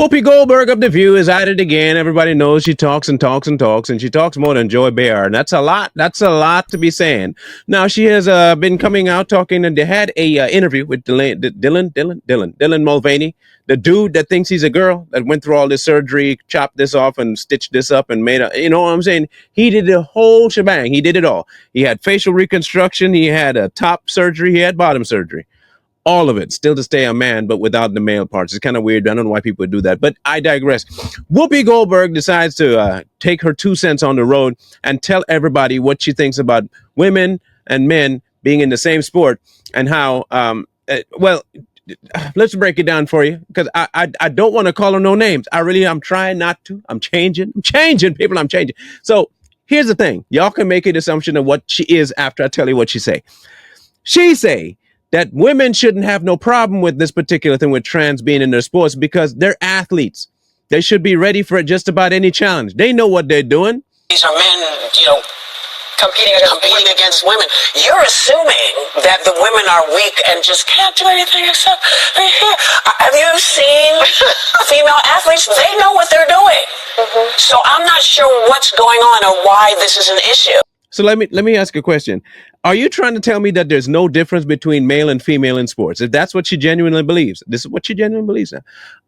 Whoopi Goldberg of The View is at it again. Everybody knows she talks and talks and talks, and she talks more than Joy Behar. And that's a lot. That's a lot to be saying. Now, she has been coming out talking, and they had a interview with Dylan Mulvaney, the dude that thinks he's a girl that went through all this surgery, chopped this off and stitched this up and made a, you know what I'm saying? He did the whole shebang. He did it all. He had facial reconstruction. He had a top surgery. He had bottom surgery. All of it, still to stay a man, but without the male parts. It's kind of weird. I don't know why people do that, but I digress. Whoopi Goldberg decides to take her 2 cents on the road and tell everybody what she thinks about women and men being in the same sport and how, well, let's break it down for you because I don't want to call her no names. I'm trying not to. I'm changing, people. I'm changing. So here's the thing. Y'all can make an assumption of what she is after I tell you what she say. She say that women shouldn't have no problem with this particular thing with trans being in their sports because they're athletes. They should be ready for just about any challenge. They know what they're doing. These are men, competing against women. You're assuming that the women are weak and just can't do anything except they're here. Have you seen female athletes? They know what they're doing. Mm-hmm. So I'm not sure what's going on or why this is an issue. So let me ask a question. Are you trying to tell me that there's no difference between male and female in sports? If that's what she genuinely believes, this is what she genuinely believes now.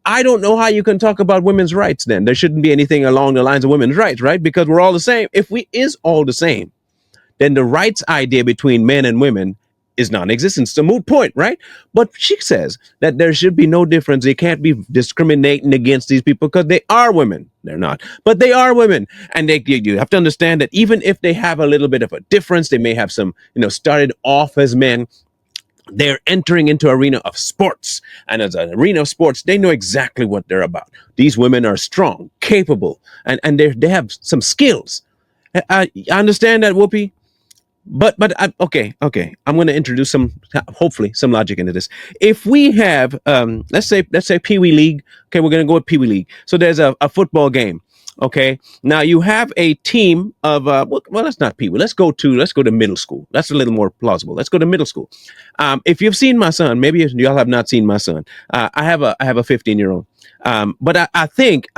I don't know how you can talk about women's rights then. There shouldn't be anything along the lines of women's rights, right? Because we're all the same. If we is all the same, then the rights idea between men and women is non-existent. It's a moot point, right? But she says that there should be no difference. They can't be discriminating against these people because they are women. They're not, but they are women. And you have to understand that even if they have a little bit of a difference, they may have some, started off as men. They're entering into arena of sports. And as an arena of sports, they know exactly what they're about. These women are strong, capable, and they have some skills. I understand that, Whoopi. But okay. I'm going to introduce hopefully some logic into this. If we have, let's say Pee Wee League. Okay, we're going to go with Pee Wee League. So there's a football game. Okay, now you have a team of well, that's not Pee Wee. Let's go to middle school. That's a little more plausible. Let's go to middle school. If you've seen my son, maybe y'all have not seen my son. I have a 15-year-old. But I think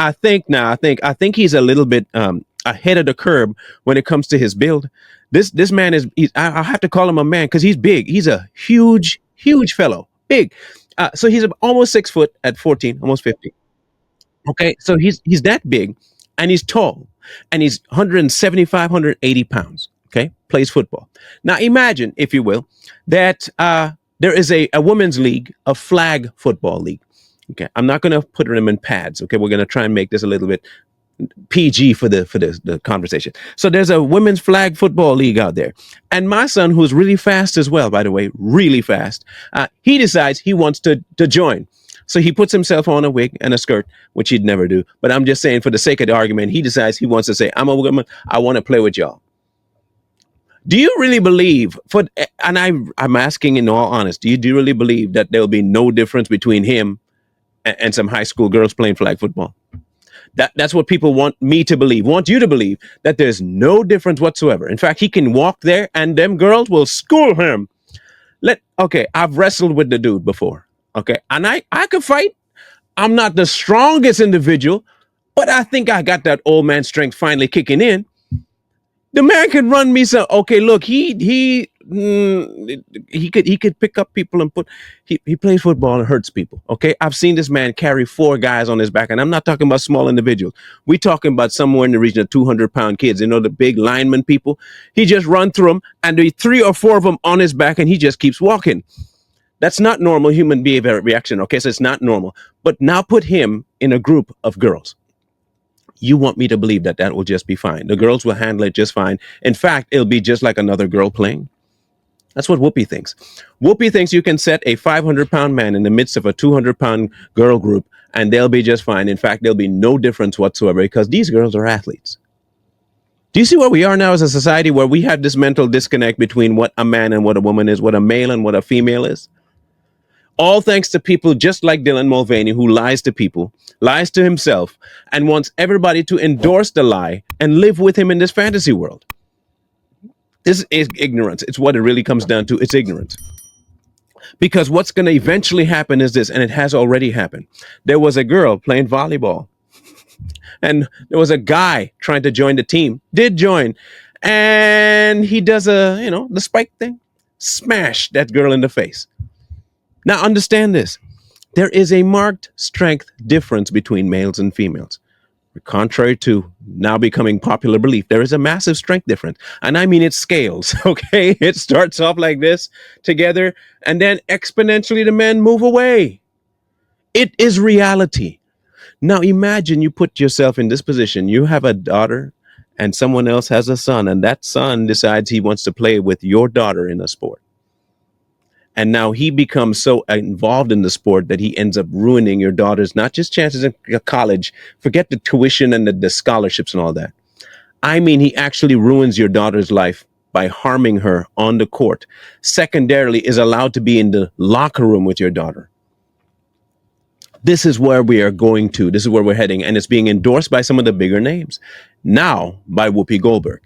he's a little bit ahead of the curve when it comes to his build. This man I have to call him a man because he's big. He's a huge fellow, big. So he's almost 6 foot at 14, almost 50. Okay, so he's that big, and he's tall, and he's 175, 180 pounds. Okay, plays football. Now imagine, if you will, that there is a women's league, a flag football league. Okay, I'm not going to put them in pads. Okay, we're going to try and make this a little bit PG for the conversation. So there's a women's flag football league out there. And my son, who's really fast as well, by the way, really fast, he decides he wants to join. So he puts himself on a wig and a skirt, which he'd never do. But I'm just saying for the sake of the argument, he decides he wants to say, I'm a woman, I want to play with y'all. Do you really believe, and I'm asking in all honesty, do you really believe that there'll be no difference between him and some high school girls playing flag football? That's what people want me to believe, want you to believe, that there's no difference whatsoever. In fact, he can walk there and them girls will school him. Okay, I've wrestled with the dude before. Okay, and I could fight. I'm not the strongest individual, but I think I got that old man strength finally kicking in. The man could run me some. Okay, look, he could pick up people and he plays football and hurts people. Okay, I've seen this man carry 4 guys on his back, and I'm not talking about small individuals. We're talking about somewhere in the region of 200-pound kids. The big lineman people. He just run through them, and there's 3 or 4 of them on his back, and he just keeps walking. That's not normal human behavior reaction. Okay, so it's not normal. But now put him in a group of girls. You want me to believe that will just be fine. The girls will handle it just fine. In fact, it'll be just like another girl playing. That's what Whoopi thinks. Whoopi thinks you can set a 500-pound man in the midst of a 200-pound girl group, and they'll be just fine. In fact, there'll be no difference whatsoever because these girls are athletes. Do you see where we are now as a society where we have this mental disconnect between what a man and what a woman is, what a male and what a female is? All thanks to people just like Dylan Mulvaney, who lies to people, lies to himself, and wants everybody to endorse the lie and live with him in this fantasy world. This is ignorance. It's what it really comes down to. It's ignorance. Because what's going to eventually happen is this, and it has already happened. There was a girl playing volleyball, and there was a guy trying to join the team, did join, and he does the spike thing, smash that girl in the face. Now, understand this. There is a marked strength difference between males and females. Contrary to now becoming popular belief, there is a massive strength difference. And I mean, it scales, okay? It starts off like this together, and then exponentially the men move away. It is reality. Now, imagine you put yourself in this position. You have a daughter, and someone else has a son, and that son decides he wants to play with your daughter in a sport. And now he becomes so involved in the sport that he ends up ruining your daughter's not just chances in college, forget the tuition and the scholarships and all that. I mean, he actually ruins your daughter's life by harming her on the court. Secondarily, is allowed to be in the locker room with your daughter. This is where we are going to. This is where we're heading. And it's being endorsed by some of the bigger names. Now by Whoopi Goldberg.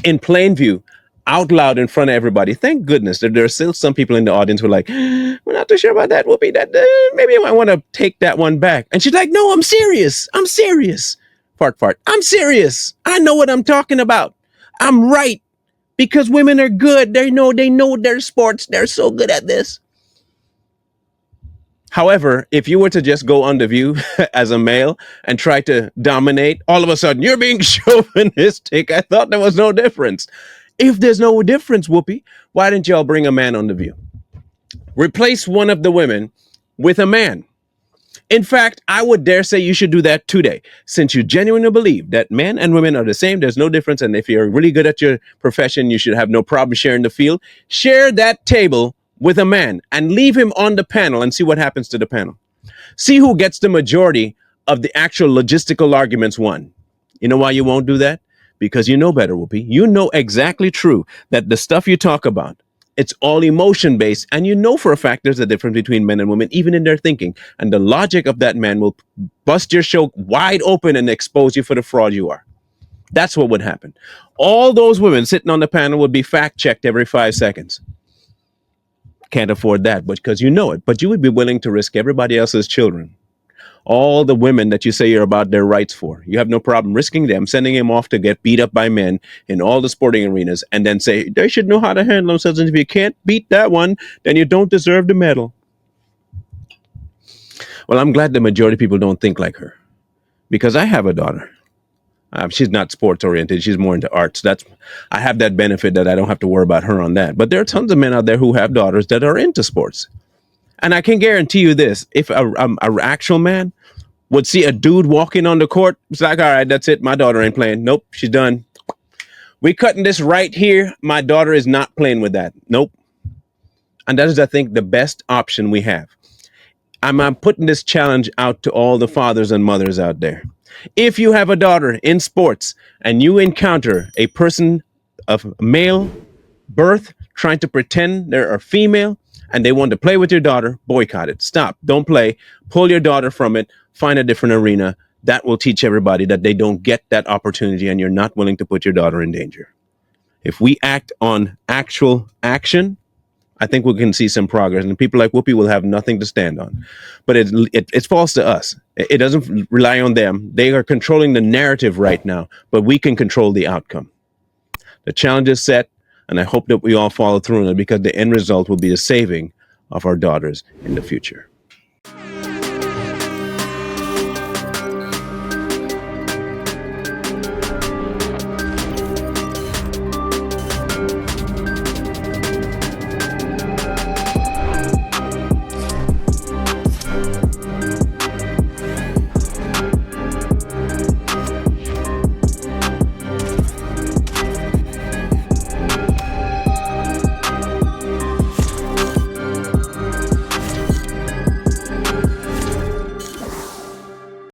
In plain view, out loud in front of everybody. Thank goodness that there are still some people in the audience who are like, we're not too sure about that, Whoopi. That maybe I want to take that one back. And she's like, no, I'm serious. I'm serious. Fart. I'm serious. I know what I'm talking about. I'm right. Because women are good. They know their sports. They're so good at this. However, if you were to just go on the View as a male and try to dominate, all of a sudden you're being chauvinistic. I thought there was no difference. If there's no difference, Whoopi, why didn't y'all bring a man on the View? Replace one of the women with a man. In fact, I would dare say you should do that today. Since you genuinely believe that men and women are the same, there's no difference. And if you're really good at your profession, you should have no problem sharing the field. Share that table with a man and leave him on the panel and see what happens to the panel. See who gets the majority of the actual logistical arguments won. You know why you won't do that? Because you know better, Whoopi. You know exactly true that the stuff you talk about, it's all emotion based. And you know for a fact there's a difference between men and women, even in their thinking. And the logic of that man will bust your show wide open and expose you for the fraud you are. That's what would happen. All those women sitting on the panel would be fact checked every 5 seconds. Can't afford that, but because you know it. But you would be willing to risk everybody else's children. All the women that you say you're about their rights for, you have no problem risking them, sending them off to get beat up by men in all the sporting arenas, and then say they should know how to handle themselves. And if you can't beat that one, then you don't deserve the medal. Well, I'm glad the majority of people don't think like her, because I have a daughter. She's not sports oriented. She's more into arts. I have that benefit that I don't have to worry about her on that. But there are tons of men out there who have daughters that are into sports. And I can guarantee you this, if a actual man would see a dude walking on the court, it's like, all right, that's it. My daughter ain't playing. Nope, she's done. We cutting this right here. My daughter is not playing with that. Nope. And that is, I think, the best option we have. I'm putting this challenge out to all the fathers and mothers out there. If you have a daughter in sports and you encounter a person of male birth trying to pretend they're a female, and they want to play with your daughter, boycott it. Stop. Don't play. Pull your daughter from it. Find a different arena. That will teach everybody that they don't get that opportunity and you're not willing to put your daughter in danger. If we act on actual action, I think we can see some progress. And people like Whoopi will have nothing to stand on. But it's false to us. It doesn't rely on them. They are controlling the narrative right now, but we can control the outcome. The challenge is set. And I hope that we all follow through on it, because the end result will be the saving of our daughters in the future.